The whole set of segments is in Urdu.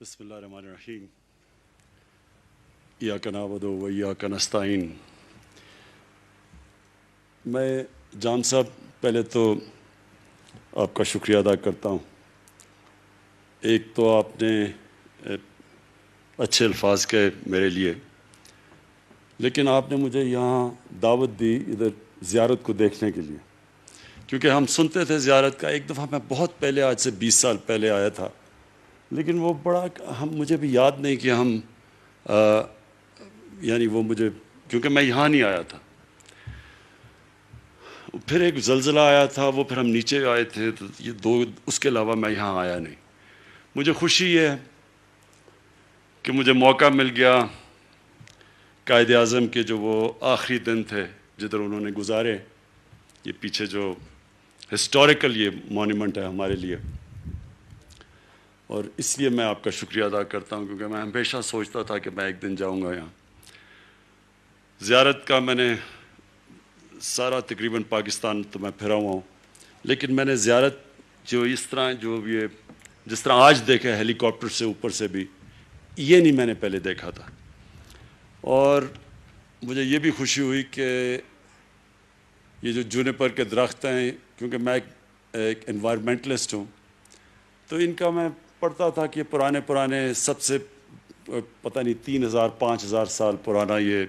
بسم اللہ الرحمن الرحیم ایاک نعبد و ایاک نستعین۔ میں جام صاحب پہلے تو آپ کا شکریہ ادا کرتا ہوں۔ ایک تو آپ نے اچھے الفاظ کہے میرے لیے، لیکن آپ نے مجھے یہاں دعوت دی ادھر زیارت کو دیکھنے کے لیے، کیونکہ ہم سنتے تھے زیارت کا۔ ایک دفعہ میں بہت پہلے، آج سے 20 سال پہلے آیا تھا، لیکن وہ بڑا مجھے بھی یاد نہیں کہ ہم یعنی وہ مجھے، کیونکہ میں یہاں نہیں آیا تھا۔ پھر ایک زلزلہ آیا تھا، وہ پھر ہم نیچے آئے تھے، تو یہ دو، اس کے علاوہ میں یہاں آیا نہیں۔ مجھے خوشی ہے کہ مجھے موقع مل گیا، قائد اعظم کے جو وہ آخری دن تھے جدھر انہوں نے گزارے، یہ پیچھے جو ہسٹوریکل یہ مونیمنٹ ہے ہمارے لیے، اور اس لیے میں آپ کا شکریہ ادا کرتا ہوں، کیونکہ میں ہمیشہ سوچتا تھا کہ میں ایک دن جاؤں گا یہاں۔ زیارت کا میں نے سارا تقریباً پاکستان تو میں پھرا ہوا ہوں، لیکن میں نے زیارت جو اس طرح جس طرح آج دیکھا ہیلی کاپٹر سے اوپر سے بھی، یہ نہیں میں نے پہلے دیکھا تھا۔ اور مجھے یہ بھی خوشی ہوئی کہ یہ جو جونیپر کے درخت ہیں، کیونکہ میں ایک انوائرمنٹلسٹ ہوں، تو ان کا میں پڑھتا تھا کہ پرانے سب سے پتہ نہیں 3000 5000 سال پرانا یہ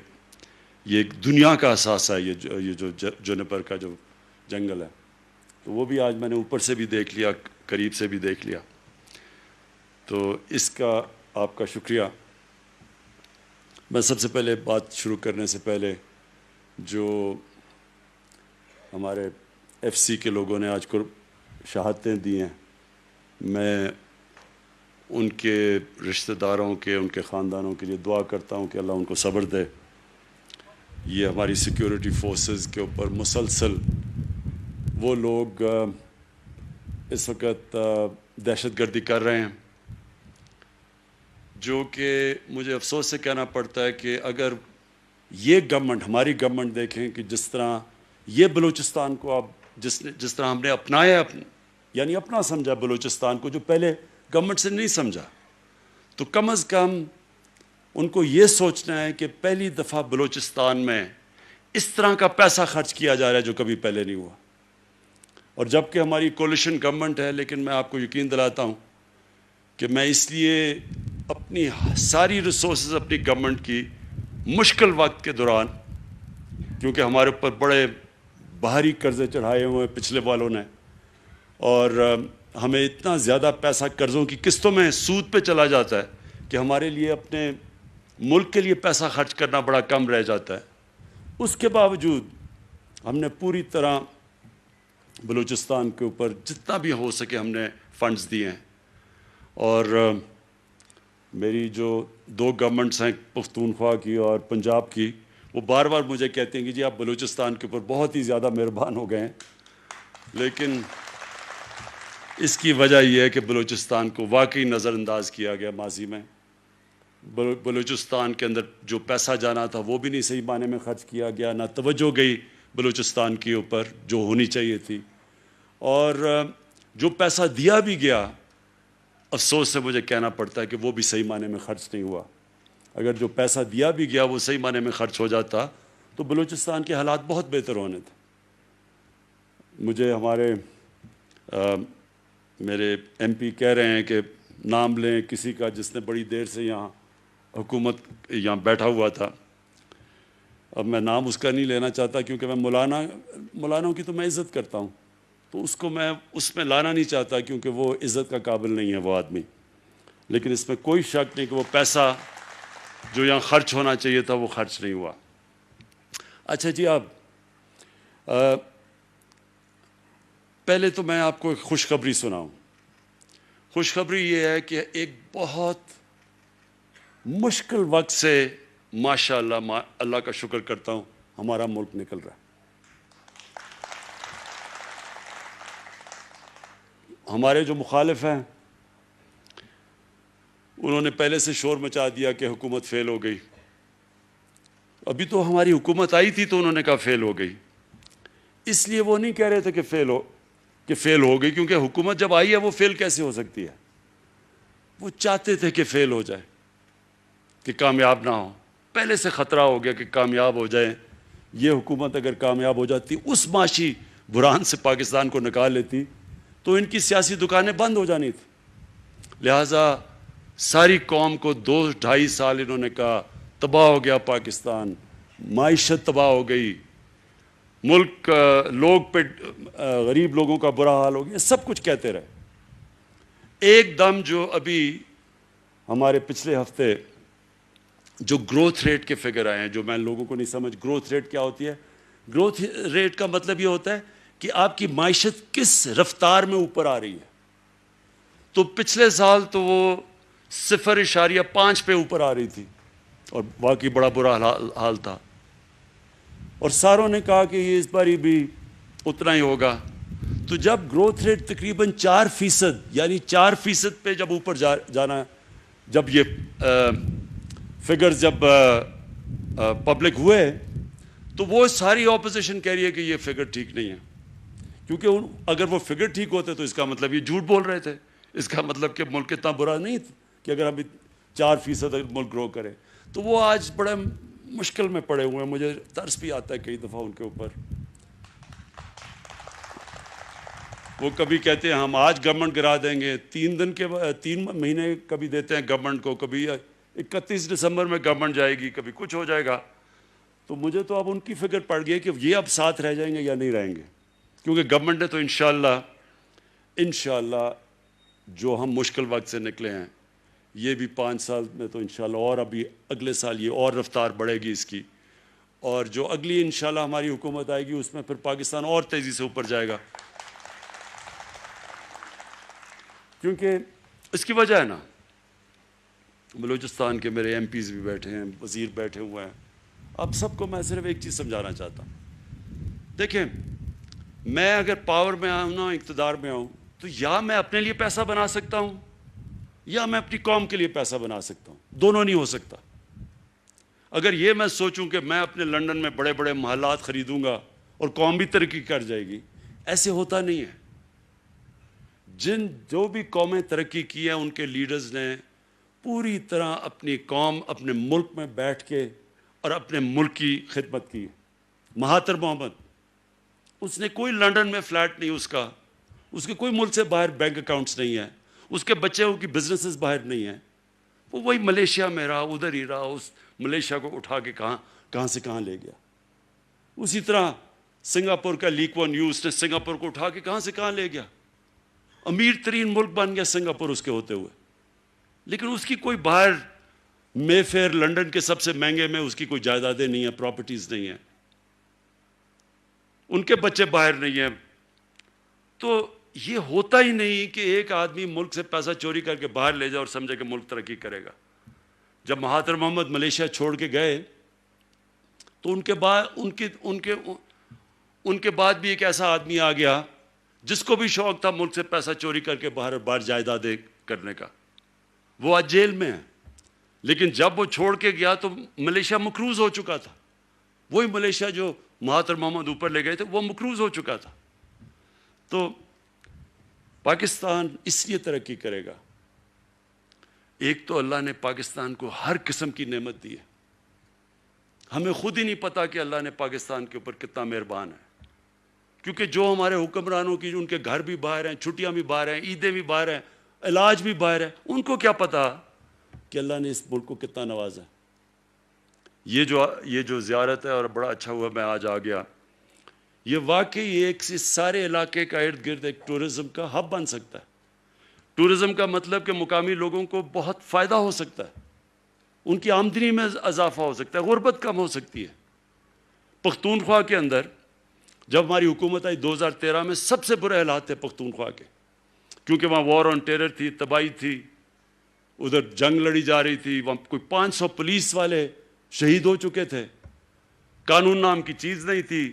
ایک دنیا کا اثاثہ ہے، یہ جو جونیپر کا جو جنگل ہے۔ تو وہ بھی آج میں نے اوپر سے بھی دیکھ لیا، قریب سے بھی دیکھ لیا، تو اس کا آپ کا شکریہ۔ میں سب سے پہلے بات شروع کرنے سے پہلے جو ہمارے ایف سی کے لوگوں نے آج کو شہادتیں دی ہیں، میں ان کے رشتہ داروں کے، ان کے خاندانوں کے لیے دعا کرتا ہوں کہ اللہ ان کو صبر دے۔ یہ ہماری سیکیورٹی فورسز کے اوپر مسلسل وہ لوگ اس وقت دہشت گردی کر رہے ہیں، جو کہ مجھے افسوس سے کہنا پڑتا ہے کہ اگر یہ گورنمنٹ، ہماری گورنمنٹ دیکھیں کہ جس طرح یہ بلوچستان کو اب جس طرح ہم نے اپنایا، یعنی اپنا سمجھا بلوچستان کو، جو پہلے گورنمنٹ سے نہیں سمجھا، تو کم از کم ان کو یہ سوچنا ہے کہ پہلی دفعہ بلوچستان میں اس طرح کا پیسہ خرچ کیا جا رہا ہے جو کبھی پہلے نہیں ہوا۔ اور جب کہ ہماری کولیشن گورنمنٹ ہے، لیکن میں آپ کو یقین دلاتا ہوں کہ میں اس لیے اپنی ساری ریسورسز اپنی گورنمنٹ کی مشکل وقت کے دوران، کیونکہ ہمارے اوپر بڑے بھاری قرضے چڑھائے ہوئے ہیں پچھلے والوں نے، اور ہمیں اتنا زیادہ پیسہ قرضوں کی قسطوں میں سود پہ چلا جاتا ہے کہ ہمارے لیے اپنے ملک کے لیے پیسہ خرچ کرنا بڑا کم رہ جاتا ہے۔ اس کے باوجود ہم نے پوری طرح بلوچستان کے اوپر جتنا بھی ہو سکے ہم نے فنڈز دیے ہیں، اور میری جو دو گورنمنٹس ہیں، پختونخوا کی اور پنجاب کی، وہ بار بار مجھے کہتے ہیں کہ جی آپ بلوچستان کے اوپر بہت ہی زیادہ مہربان ہو گئے ہیں، لیکن اس کی وجہ یہ ہے کہ بلوچستان کو واقعی نظر انداز کیا گیا ماضی میں۔ بلوچستان کے اندر جو پیسہ جانا تھا وہ بھی نہیں صحیح معنی میں خرچ کیا گیا، نہ توجہ گئی بلوچستان کے اوپر جو ہونی چاہیے تھی، اور جو پیسہ دیا بھی گیا، افسوس سے مجھے کہنا پڑتا ہے کہ وہ بھی صحیح معنی میں خرچ نہیں ہوا۔ اگر جو پیسہ دیا بھی گیا وہ صحیح معنی میں خرچ ہو جاتا تو بلوچستان کے حالات بہت بہتر ہونے تھے۔ مجھے میرے ایم پی کہہ رہے ہیں کہ نام لیں کسی کا جس نے بڑی دیر سے یہاں حکومت یہاں بیٹھا ہوا تھا۔ اب میں نام اس کا نہیں لینا چاہتا، کیونکہ میں مولانوں کی تو میں عزت کرتا ہوں، تو اس کو میں اس میں لانا نہیں چاہتا، کیونکہ وہ عزت کا قابل نہیں ہے وہ آدمی۔ لیکن اس میں کوئی شک نہیں کہ وہ پیسہ جو یہاں خرچ ہونا چاہیے تھا وہ خرچ نہیں ہوا۔ اچھا جی، اب پہلے تو میں آپ کو ایک خوشخبری سناؤں۔ خوشخبری یہ ہے کہ ایک بہت مشکل وقت سے ماشاءاللہ اللہ کا شکر کرتا ہوں ہمارا ملک نکل رہا ہے۔ ہمارے جو مخالف ہیں انہوں نے پہلے سے شور مچا دیا کہ حکومت فیل ہو گئی۔ ابھی تو ہماری حکومت آئی تھی تو انہوں نے کہا فیل ہو گئی، اس لیے وہ نہیں کہہ رہے تھے کہ فیل ہو گئی، کیونکہ حکومت جب آئی ہے وہ فیل کیسے ہو سکتی ہے؟ وہ چاہتے تھے کہ فیل ہو جائے, کہ کامیاب نہ ہو. پہلے سے خطرہ ہو گیا کہ کامیاب ہو جائے. یہ حکومت اگر کامیاب ہو جاتی, اس معاشی بحران سے پاکستان کو نکال لیتی, تو ان کی سیاسی دکانیں بند ہو جانی تھی. لہٰذا ساری قوم کو 2-2.5 سال انہوں نے کہا تباہ ہو گیا پاکستان, معیشت تباہ ہو گئی, ملک لوگ پہ غریب لوگوں کا برا حال ہو گیا, سب کچھ کہتے رہے. ایک دم جو ابھی ہمارے پچھلے ہفتے جو گروتھ ریٹ کے فگر آئے ہیں, جو میں لوگوں کو نہیں سمجھ, گروتھ ریٹ کیا ہوتی ہے؟ گروتھ ریٹ کا مطلب یہ ہوتا ہے کہ آپ کی معیشت کس رفتار میں اوپر آ رہی ہے. تو پچھلے سال تو وہ 0.5 پہ اوپر آ رہی تھی, اور واقعی بڑا برا حال تھا. اور ساروں نے کہا کہ یہ اس باری بھی اتنا ہی ہوگا. تو جب گروتھ ریٹ تقریباً 4%, یعنی 4% پہ جب اوپر جانا, جب یہ فگرز جب پبلک ہوئے, تو وہ ساری اپوزیشن کہہ رہی ہے کہ یہ فگر ٹھیک نہیں ہے. کیونکہ اگر وہ فگر ٹھیک ہوتے تو اس کا مطلب یہ جھوٹ بول رہے تھے. اس کا مطلب کہ ملک اتنا برا نہیں تھا کہ اگر ابھی 4% ملک گرو کرے. تو وہ آج بڑے مشکل میں پڑے ہوئے ہیں. مجھے ترس بھی آتا ہے کئی دفعہ ان کے اوپر. وہ کبھی کہتے ہیں ہم آج گورنمنٹ گرا دیں گے, 3 مہینے کبھی دیتے ہیں گورنمنٹ کو, کبھی 31 دسمبر میں گورنمنٹ جائے گی, کبھی کچھ ہو جائے گا. تو مجھے تو اب ان کی فکر پڑ گئی کہ یہ اب ساتھ رہ جائیں گے یا نہیں رہیں گے. کیونکہ گورنمنٹ نے تو انشاءاللہ جو ہم مشکل وقت سے نکلے ہیں, یہ بھی 5 سال میں تو انشاءاللہ, اور ابھی اگلے سال یہ اور رفتار بڑھے گی اس کی, اور جو اگلی انشاءاللہ ہماری حکومت آئے گی اس میں پھر پاکستان اور تیزی سے اوپر جائے گا. کیونکہ اس کی وجہ ہے نا, بلوچستان کے میرے ایم پیز بھی بیٹھے ہیں, وزیر بیٹھے ہوئے ہیں. اب سب کو میں صرف ایک چیز سمجھانا چاہتا ہوں. دیکھیں, میں اگر پاور میں آؤں نا, اقتدار میں آؤں, تو یا میں اپنے لیے پیسہ بنا سکتا ہوں یا میں اپنی قوم کے لیے پیسہ بنا سکتا ہوں. دونوں نہیں ہو سکتا. اگر یہ میں سوچوں کہ میں اپنے لنڈن میں بڑے بڑے محلات خریدوں گا اور قوم بھی ترقی کر جائے گی, ایسے ہوتا نہیں ہے. جو بھی قومیں ترقی کی ہیں ان کے لیڈرز نے پوری طرح اپنی قوم, اپنے ملک میں بیٹھ کے اور اپنے ملک کی خدمت کی. مہاتر محمد, اس نے کوئی لنڈن میں فلیٹ نہیں اس کے کوئی ملک سے باہر بینک اکاؤنٹس نہیں ہیں, اس کے بچوں کی بزنسز باہر نہیں ہیں. وہ وہی ملیشیا میں رہا, ادھر ہی رہا, اس ملیشیا کو اٹھا کے کہاں سے کہاں لے گیا. اسی طرح سنگاپور کا لی کوان یو, اس نے سنگاپور کو اٹھا کے کہاں سے کہاں لے گیا. امیر ترین ملک بن گیا سنگاپور اس کے ہوتے ہوئے. لیکن اس کی کوئی باہر مے فیئر لنڈن کے سب سے مہنگے میں اس کی کوئی جائیدادیں نہیں ہیں, پراپرٹیز نہیں ہیں, ان کے بچے باہر نہیں ہیں. تو یہ ہوتا ہی نہیں کہ ایک آدمی ملک سے پیسہ چوری کر کے باہر لے جائے اور سمجھے کہ ملک ترقی کرے گا. جب مہاتر محمد ملیشیا چھوڑ کے گئے تو ان کے بعد بھی ایک ایسا آدمی آ گیا جس کو بھی شوق تھا ملک سے پیسہ چوری کر کے باہر جائیدادیں کرنے کا. وہ آج جیل میں ہے. لیکن جب وہ چھوڑ کے گیا تو ملیشیا مقروض ہو چکا تھا. وہی ملیشیا جو مہاتر محمد اوپر لے گئے تھے وہ مقروض ہو چکا تھا. تو پاکستان اس لیے ترقی کرے گا, ایک تو اللہ نے پاکستان کو ہر قسم کی نعمت دی ہے. ہمیں خود ہی نہیں پتا کہ اللہ نے پاکستان کے اوپر کتنا مہربان ہے. کیونکہ جو ہمارے حکمرانوں کی, ان کے گھر بھی باہر ہیں, چھٹیاں بھی باہر ہیں, عیدیں بھی باہر ہیں, علاج بھی باہر ہے, ان کو کیا پتا کہ اللہ نے اس ملک کو کتنا نوازا. یہ جو زیارت ہے, اور بڑا اچھا ہوا میں آج آ گیا, یہ واقعی ایک اس سارے علاقے کا ارد گرد ایک ٹورزم کا ہب بن سکتا ہے. ٹورزم کا مطلب کہ مقامی لوگوں کو بہت فائدہ ہو سکتا ہے, ان کی آمدنی میں اضافہ ہو سکتا ہے, غربت کم ہو سکتی ہے. پختونخوا کے اندر جب ہماری حکومت آئی 2013 میں, سب سے برے حالات تھے پختونخوا کے, کیونکہ وہاں وار آن ٹیرر تھی, تباہی تھی, ادھر جنگ لڑی جا رہی تھی, وہاں کوئی 500 پولیس والے شہید ہو چکے تھے, قانون نام کی چیز نہیں تھی,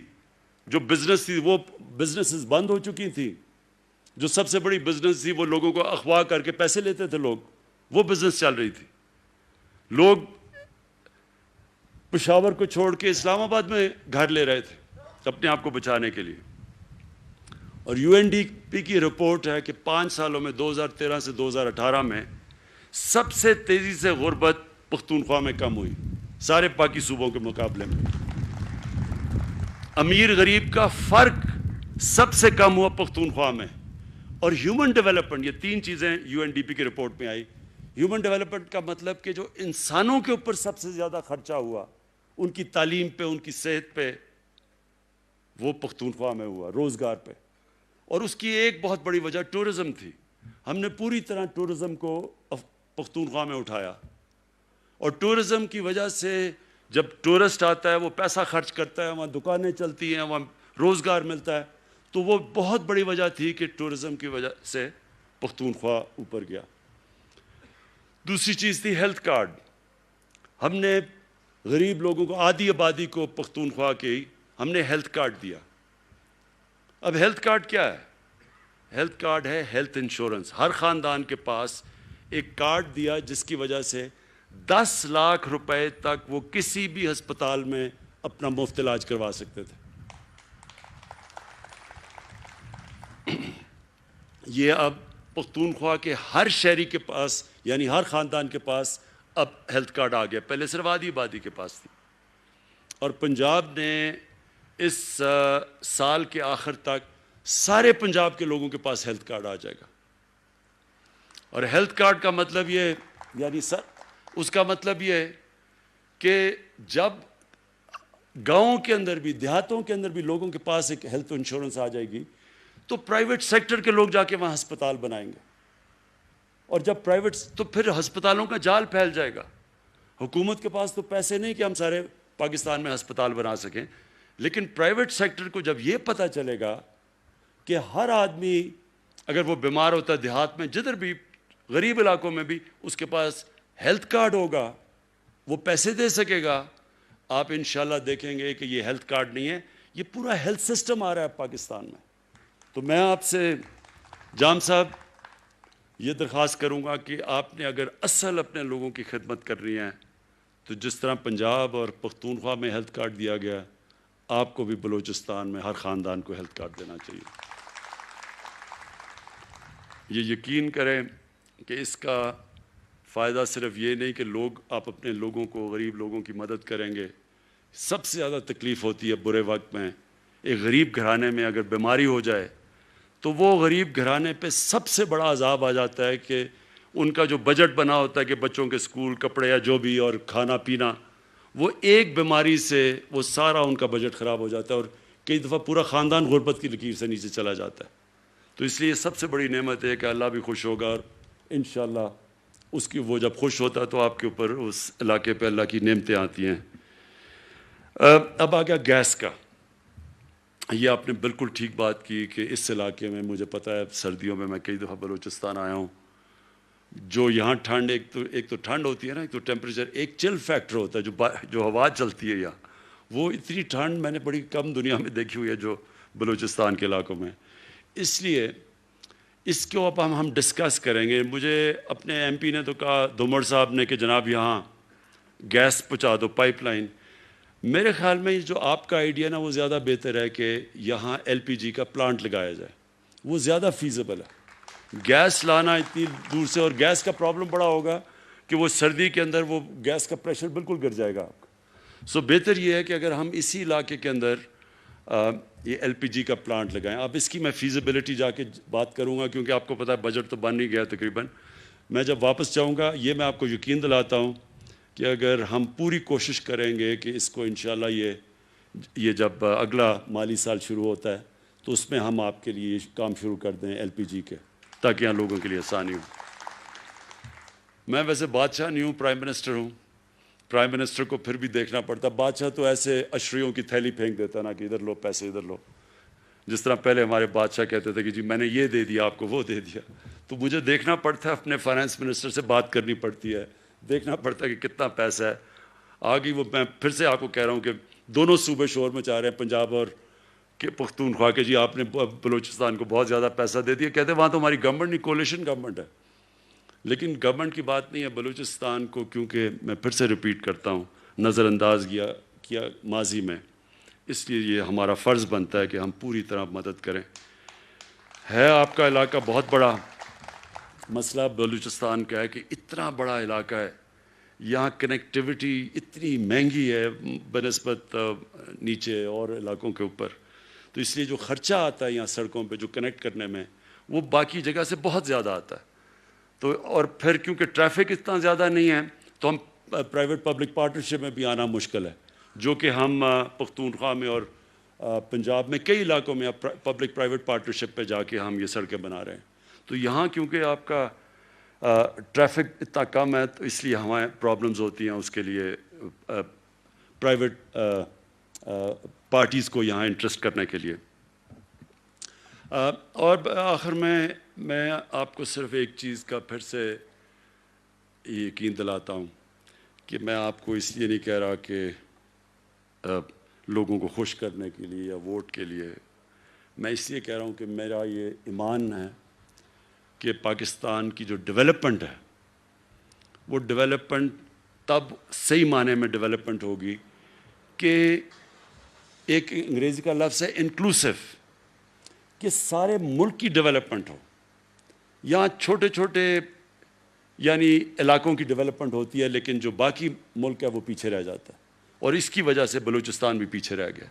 جو بزنس تھی وہ بزنسز بند ہو چکی تھی, جو سب سے بڑی بزنس تھی وہ لوگوں کو اغوا کر کے پیسے لیتے تھے لوگ, وہ بزنس چل رہی تھی. لوگ پشاور کو چھوڑ کے اسلام آباد میں گھر لے رہے تھے اپنے آپ کو بچانے کے لیے. اور UNDP کی رپورٹ ہے کہ 5 سالوں میں 2013 سے 2018 میں سب سے تیزی سے غربت پختونخوا میں کم ہوئی سارے پاکی صوبوں کے مقابلے میں. امیر غریب کا فرق سب سے کم ہوا پختونخوا میں. اور ہیومن ڈیولپمنٹ، یہ تین چیزیں یو این ڈی پی کے رپورٹ میں آئی. ہیومن ڈیولپمنٹ کا مطلب کہ جو انسانوں کے اوپر سب سے زیادہ خرچہ ہوا، ان کی تعلیم پہ، ان کی صحت پہ، وہ پختونخوا میں ہوا، روزگار پہ. اور اس کی ایک بہت بڑی وجہ ٹورزم تھی. ہم نے پوری طرح ٹورزم کو پختونخوا میں اٹھایا، اور ٹورزم کی وجہ سے جب ٹورسٹ آتا ہے وہ پیسہ خرچ کرتا ہے، وہاں دکانیں چلتی ہیں، وہاں روزگار ملتا ہے. تو وہ بہت بڑی وجہ تھی کہ ٹورزم کی وجہ سے پختونخوا اوپر گیا. دوسری چیز تھی ہیلتھ کارڈ. ہم نے غریب لوگوں کو، آدھی آبادی کو پختونخوا کی ہم نے ہیلتھ کارڈ دیا. اب ہیلتھ کارڈ کیا ہے؟ ہیلتھ کارڈ ہے ہیلتھ انشورنس. ہر خاندان کے پاس ایک کارڈ دیا جس کی وجہ سے 10 لاکھ روپے تک وہ کسی بھی ہسپتال میں اپنا مفت علاج کروا سکتے تھے. یہ اب پختونخوا کے ہر شہری کے پاس، یعنی ہر خاندان کے پاس اب ہیلتھ کارڈ آ گیا. پہلے صرف آدھی آبادی کے پاس تھی. اور پنجاب نے اس سال کے آخر تک سارے پنجاب کے لوگوں کے پاس ہیلتھ کارڈ آ جائے گا. اور ہیلتھ کارڈ کا مطلب یہ، یعنی اس کا مطلب یہ ہے کہ جب گاؤں کے اندر بھی، دیہاتوں کے اندر بھی لوگوں کے پاس ایک ہیلتھ انشورنس آ جائے گی تو پرائیویٹ سیکٹر کے لوگ جا کے وہاں ہسپتال بنائیں گے. اور جب پرائیویٹ، تو پھر ہسپتالوں کا جال پھیل جائے گا. حکومت کے پاس تو پیسے نہیں کہ ہم سارے پاکستان میں ہسپتال بنا سکیں، لیکن پرائیویٹ سیکٹر کو جب یہ پتہ چلے گا کہ ہر آدمی اگر وہ بیمار ہوتا ہے دیہات میں، جدھر بھی غریب علاقوں میں بھی، اس کے پاس ہیلتھ کارڈ ہوگا، وہ پیسے دے سکے گا. آپ انشاءاللہ دیکھیں گے کہ یہ ہیلتھ کارڈ نہیں ہے، یہ پورا ہیلتھ سسٹم آ رہا ہے پاکستان میں. تو میں آپ سے جام صاحب یہ درخواست کروں گا کہ آپ نے اگر اصل اپنے لوگوں کی خدمت کرنی ہے تو جس طرح پنجاب اور پختونخوا میں ہیلتھ کارڈ دیا گیا، آپ کو بھی بلوچستان میں ہر خاندان کو ہیلتھ کارڈ دینا چاہیے. یہ یقین کریں کہ اس کا فائدہ صرف یہ نہیں کہ آپ اپنے لوگوں کو، غریب لوگوں کی مدد کریں گے. سب سے زیادہ تکلیف ہوتی ہے برے وقت میں. ایک غریب گھرانے میں اگر بیماری ہو جائے تو وہ غریب گھرانے پہ سب سے بڑا عذاب آ جاتا ہے کہ ان کا جو بجٹ بنا ہوتا ہے کہ بچوں کے سکول، کپڑے یا جو بھی اور کھانا پینا، وہ ایک بیماری سے وہ سارا ان کا بجٹ خراب ہو جاتا ہے، اور کئی دفعہ پورا خاندان غربت کی لکیر سے نیچے چلا جاتا ہے. تو اس لیے سب سے بڑی نعمت ہے کہ اللہ بھی خوش ہوگا، اور انشاءاللہ اس کی، وہ جب خوش ہوتا ہے تو آپ کے اوپر اس علاقے پہ اللہ کی نعمتیں آتی ہیں. اب آ گیا گیس کا. یہ آپ نے بالکل ٹھیک بات کی کہ اس علاقے میں، مجھے پتہ ہے سردیوں میں میں کئی دفعہ بلوچستان آیا ہوں، جو یہاں ٹھنڈ، ایک تو ٹھنڈ ہوتی ہے نا، ایک تو ٹیمپریچر، ایک چل فیکٹر ہوتا ہے جو ہوا چلتی ہے یہاں، وہ اتنی ٹھنڈ میں نے بڑی کم دنیا میں دیکھی ہوئی ہے جو بلوچستان کے علاقوں میں. اس لیے اس کو اب ہم ڈسکس کریں گے. مجھے اپنے ایم پی نے تو کہا، دھومر صاحب نے، کہ جناب یہاں گیس پہنچا دو، پائپ لائن. میرے خیال میں جو آپ کا آئیڈیا نا وہ زیادہ بہتر ہے کہ یہاں ایل پی جی کا پلانٹ لگایا جائے، وہ زیادہ فیزیبل ہے. گیس لانا اتنی دور سے، اور گیس کا پرابلم بڑا ہوگا کہ وہ سردی کے اندر وہ گیس کا پریشر بالکل گر جائے گا آپ کا. سو بہتر یہ ہے کہ اگر ہم اسی علاقے کے اندر یہ ایل پی جی کا پلانٹ لگائیں. اب اس کی میں فیزیبلٹی جا کے بات کروں گا، کیونکہ آپ کو پتہ ہے بجٹ تو بن ہی گیا تقریباً. میں جب واپس جاؤں گا، یہ میں آپ کو یقین دلاتا ہوں کہ اگر ہم پوری کوشش کریں گے کہ اس کو انشاءاللہ یہ جب اگلا مالی سال شروع ہوتا ہے تو اس میں ہم آپ کے لیے کام شروع کر دیں ایل پی جی کے، تاکہ یہاں لوگوں کے لیے آسانی ہو. میں ویسے بادشاہ نہیں ہوں، پرائم منسٹر ہوں. پرائم منسٹر کو پھر بھی دیکھنا پڑتا. بادشاہ تو ایسے اشریوں کی تھیلی پھینک دیتا نا کہ ادھر لو پیسے، ادھر لو. جس طرح پہلے ہمارے بادشاہ کہتے تھے کہ جی میں نے یہ دے دیا آپ کو، وہ دے دیا. تو مجھے دیکھنا پڑتا ہے، اپنے فائنانس منسٹر سے بات کرنی پڑتی ہے، دیکھنا پڑتا ہے کہ کتنا پیسہ ہے. آگے وہ میں پھر سے آپ کو کہہ رہا ہوں کہ دونوں صوبے شور مچا رہے ہیں، پنجاب اور کہ پختونخوا کے، جی آپ نے بلوچستان کو بہت زیادہ پیسہ دے دیا. کہتے ہیں وہاں تو ہماری گورنمنٹ نہیں، کولیشن گورنمنٹ ہے. لیکن گورنمنٹ کی بات نہیں ہے. بلوچستان کو، کیونکہ میں پھر سے ریپیٹ کرتا ہوں، نظر انداز کیا ماضی میں، اس لیے یہ ہمارا فرض بنتا ہے کہ ہم پوری طرح مدد کریں. ہے آپ کا علاقہ بہت بڑا، مسئلہ بلوچستان کا ہے کہ اتنا بڑا علاقہ ہے, یہاں کنیکٹیوٹی اتنی مہنگی ہے بنسبت نیچے اور علاقوں کے اوپر, تو اس لیے جو خرچہ آتا ہے یہاں سڑکوں پہ جو کنیکٹ کرنے میں, وہ باقی جگہ سے بہت زیادہ آتا ہے. تو اور پھر کیونکہ ٹریفک اتنا زیادہ نہیں ہے تو ہم پرائیویٹ پبلک پارٹنرشپ میں بھی آنا مشکل ہے, جو کہ ہم پختونخوا میں اور پنجاب میں کئی علاقوں میں پبلک پرائیویٹ پارٹنرشپ پہ جا کے ہم یہ سڑکیں بنا رہے ہیں. تو یہاں کیونکہ آپ کا ٹریفک اتنا کم ہے تو اس لیے ہمیں پرابلمز ہوتی ہیں اس کے لیے پرائیویٹ پارٹیز کو یہاں انٹرسٹ کرنے کے لیے. اور آخر میں آپ کو صرف ایک چیز کا پھر سے یقین دلاتا ہوں کہ میں آپ کو اس لیے نہیں کہہ رہا کہ لوگوں کو خوش کرنے کے لیے یا ووٹ کے لیے, میں اس لیے کہہ رہا ہوں کہ میرا یہ ایمان ہے کہ پاکستان کی جو ڈیولپمنٹ ہے وہ ڈیولپمنٹ تب صحیح معنی میں ڈیولپمنٹ ہوگی کہ ایک انگریزی کا لفظ ہے انکلوسیو, کہ سارے ملک کی ڈیولپمنٹ ہو. یہاں چھوٹے چھوٹے یعنی علاقوں کی ڈیولپمنٹ ہوتی ہے لیکن جو باقی ملک ہے وہ پیچھے رہ جاتا ہے, اور اس کی وجہ سے بلوچستان بھی پیچھے رہ گیا.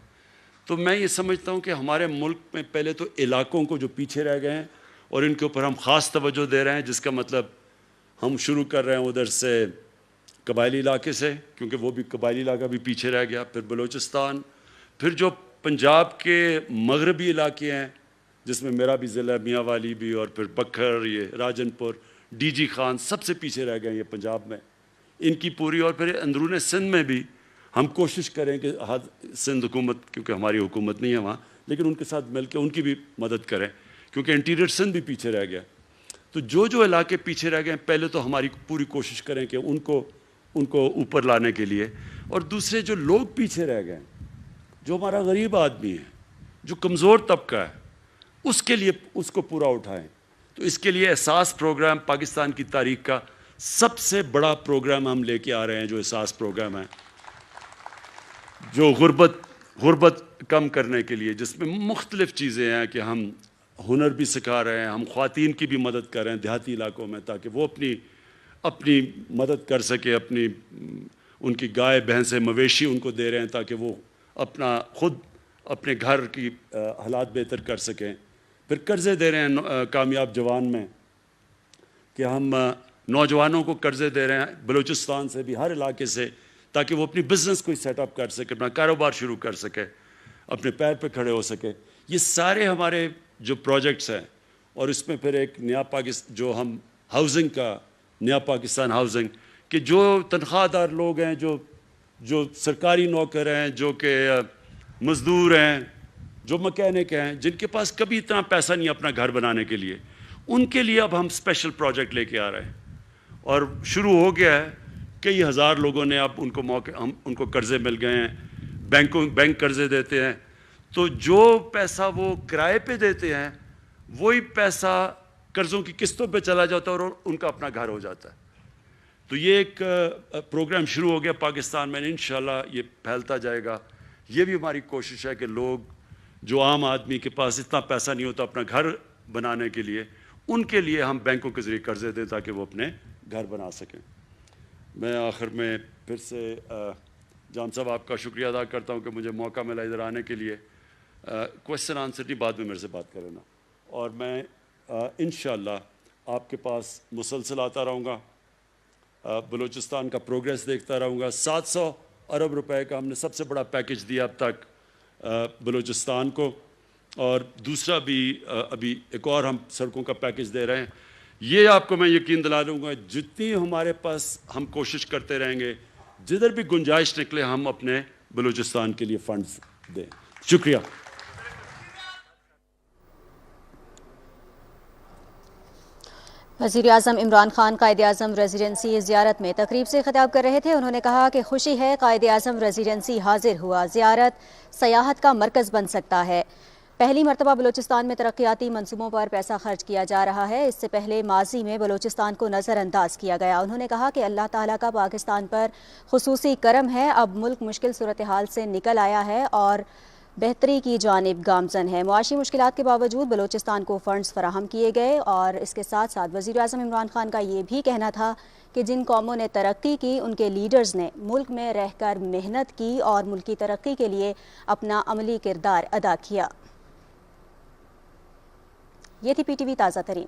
تو میں یہ سمجھتا ہوں کہ ہمارے ملک میں پہلے تو علاقوں کو جو پیچھے رہ گئے ہیں اور ان کے اوپر ہم خاص توجہ دے رہے ہیں, جس کا مطلب ہم شروع کر رہے ہیں ادھر سے قبائلی علاقے سے, کیونکہ وہ بھی قبائلی علاقہ بھی پیچھے رہ گیا, پھر بلوچستان, پھر جو پنجاب کے مغربی علاقے ہیں جس میں میرا بھی ضلع میاں والی بھی, اور پھر بکھر, یہ راجن پور, ڈی جی خان, سب سے پیچھے رہ گئے ہیں یہ پنجاب میں, ان کی پوری. اور پھر اندرون سندھ میں بھی ہم کوشش کریں کہ سندھ حکومت, کیونکہ ہماری حکومت نہیں ہے وہاں, لیکن ان کے ساتھ مل کے ان کی بھی مدد کریں کیونکہ انٹیریئر سندھ بھی پیچھے رہ گیا. تو جو علاقے پیچھے رہ گئے ہیں پہلے تو ہماری پوری کوشش کریں کہ ان کو اوپر لانے کے لیے, اور دوسرے جو لوگ پیچھے رہ گئے ہیں, جو ہمارا غریب آدمی ہے, جو کمزور طبقہ ہے, اس کے لیے اس کو پورا اٹھائیں. تو اس کے لیے احساس پروگرام پاکستان کی تاریخ کا سب سے بڑا پروگرام ہم لے کے آ رہے ہیں, جو احساس پروگرام ہے, جو غربت کم کرنے کے لیے, جس میں مختلف چیزیں ہیں کہ ہم ہنر بھی سکھا رہے ہیں, ہم خواتین کی بھی مدد کر رہے ہیں دیہاتی علاقوں میں تاکہ وہ اپنی مدد کر سکے, ان کی گائے بھینسیں مویشی ان کو دے رہے ہیں تاکہ وہ خود اپنے گھر کی حالات بہتر کر سکیں. پھر قرضے دے رہے ہیں کامیاب جوان میں, کہ ہم نوجوانوں کو قرضے دے رہے ہیں بلوچستان سے بھی, ہر علاقے سے, تاکہ وہ اپنی بزنس کو سیٹ اپ کر سکے, اپنا کاروبار شروع کر سکے, اپنے پیر پہ کھڑے ہو سکے. یہ سارے ہمارے جو پروجیکٹس ہیں, اور اس میں پھر ایک نیا پاکستان جو ہم ہاؤسنگ کا نیا پاکستان ہاؤسنگ, کہ جو تنخواہ دار لوگ ہیں, جو سرکاری نوکر ہیں, جو کہ مزدور ہیں, جو مکینک ہیں, جن کے پاس کبھی اتنا پیسہ نہیں اپنا گھر بنانے کے لیے, ان کے لیے اب ہم اسپیشل پروجیکٹ لے کے آ رہے ہیں. اور شروع ہو گیا ہے, کئی ہزار لوگوں نے اب ان کو ان کو قرضے مل گئے ہیں, بینک قرضے دیتے ہیں. تو جو پیسہ وہ کرائے پہ دیتے ہیں وہی پیسہ قرضوں کی قسطوں پہ چلا جاتا ہے اور ان کا اپنا گھر ہو جاتا ہے. تو یہ ایک پروگرام شروع ہو گیا پاکستان میں, انشاءاللہ یہ پھیلتا جائے گا. یہ بھی ہماری کوشش ہے کہ لوگ جو عام آدمی کے پاس اتنا پیسہ نہیں ہوتا اپنا گھر بنانے کے لیے, ان کے لیے ہم بینکوں کے ذریعے قرضے دیں تاکہ وہ اپنے گھر بنا سکیں. میں آخر میں پھر سے جان صاحب آپ کا شکریہ ادا کرتا ہوں کہ مجھے موقع ملا ادھر آنے کے لیے. کویشچن آنسر نہیں, بعد میں میرے سے بات کریں نا, اور میں انشاءاللہ آپ کے پاس مسلسل آتا رہوں گا, بلوچستان کا پروگریس دیکھتا رہوں گا. 700 ارب روپے کا ہم نے سب سے بڑا پیکج دیا اب تک بلوچستان کو, اور دوسرا بھی ابھی ایک اور ہم سڑکوں کا پیکج دے رہے ہیں. یہ آپ کو میں یقین دلا دوں گا, جتنی ہمارے پاس ہم کوشش کرتے رہیں گے, جدھر بھی گنجائش نکلے ہم اپنے بلوچستان کے لیے فنڈز دیں. شکریہ. وزیر اعظم عمران خان قائد اعظم ریزیڈنسی زیارت میں تقریب سے خطاب کر رہے تھے. انہوں نے کہا کہ خوشی ہے قائد اعظم ریزیڈنسی حاضر ہوا, زیارت سیاحت کا مرکز بن سکتا ہے. پہلی مرتبہ بلوچستان میں ترقیاتی منصوبوں پر پیسہ خرچ کیا جا رہا ہے. اس سے پہلے ماضی میں بلوچستان کو نظر انداز کیا گیا. انہوں نے کہا کہ اللہ تعالیٰ کا پاکستان پر خصوصی کرم ہے, اب ملک مشکل صورتحال سے نکل آیا ہے اور بہتری کی جانب گامزن ہے۔ معاشی مشکلات کے باوجود بلوچستان کو فنڈز فراہم کیے گئے، اور اس کے ساتھ ساتھ وزیر اعظم عمران خان کا یہ بھی کہنا تھا کہ جن قوموں نے ترقی کی ان کے لیڈرز نے ملک میں رہ کر محنت کی اور ملکی ترقی کے لیے اپنا عملی کردار ادا کیا۔ یہ تھی پی ٹی وی تازہ ترین۔